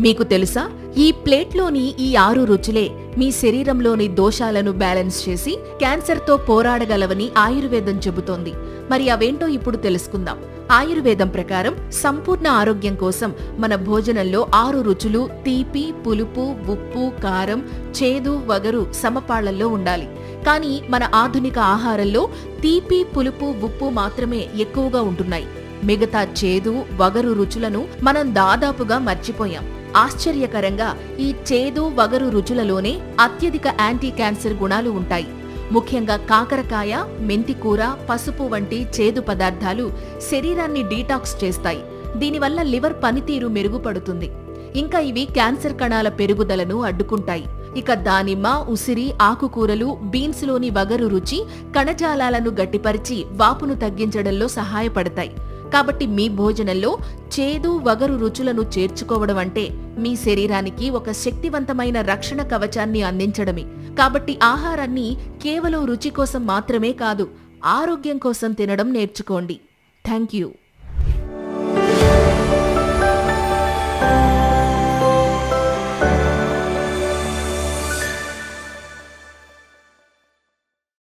మీకు తెలుసా, ఈ ప్లేట్లోని ఈ 6 రుచులే మీ శరీరంలోని దోషాలను బ్యాలెన్స్ చేసి క్యాన్సర్తో పోరాడగలవని ఆయుర్వేదం చెబుతోంది. మరి అవేంటో ఇప్పుడు తెలుసుకుందాం. ఆయుర్వేదం ప్రకారం సంపూర్ణ ఆరోగ్యం కోసం మన భోజనంలో 6 రుచులు తీపి, పులుపు, ఉప్పు, కారం, చేదు, వగరు సమపాళ్లలో ఉండాలి. కానీ మన ఆధునిక ఆహారంలో తీపి, పులుపు, ఉప్పు మాత్రమే ఎక్కువగా ఉంటున్నాయి. మిగతా చేదు, వగరు రుచులను మనం దాదాపుగా మర్చిపోయాం. ఆశ్చర్యకరంగా ఈ చేదు, వగరు రుచులలోనే అత్యధిక యాంటీ క్యాన్సర్ గుణాలు ఉంటాయి. ముఖ్యంగా కాకరకాయ, మెంతికూర, పసుపు వంటి చేదు పదార్థాలు శరీరాన్ని డీటాక్స్ చేస్తాయి. దీనివల్ల లివర్ పనితీరు మెరుగుపడుతుంది. ఇంకా ఇవి క్యాన్సర్ కణాల పెరుగుదలను అడ్డుకుంటాయి. ఇక దానిమ్మ, ఉసిరి, ఆకుకూరలు, బీన్స్లోని వగరు రుచి కణజాలాలను గట్టిపరిచి వాపును తగ్గించడంలో సహాయపడతాయి. కాబట్టి మీ భోజనంలో చేదు, వగరు రుచులను చేర్చుకోవడం అంటే మీ శరీరానికి ఒక శక్తివంతమైన రక్షణ కవచాన్ని అందించడమే. కాబట్టి ఆహారాన్ని కేవలం రుచి కోసం మాత్రమే కాదు, ఆరోగ్యం కోసం తినడం నేర్చుకోండి. Thank you.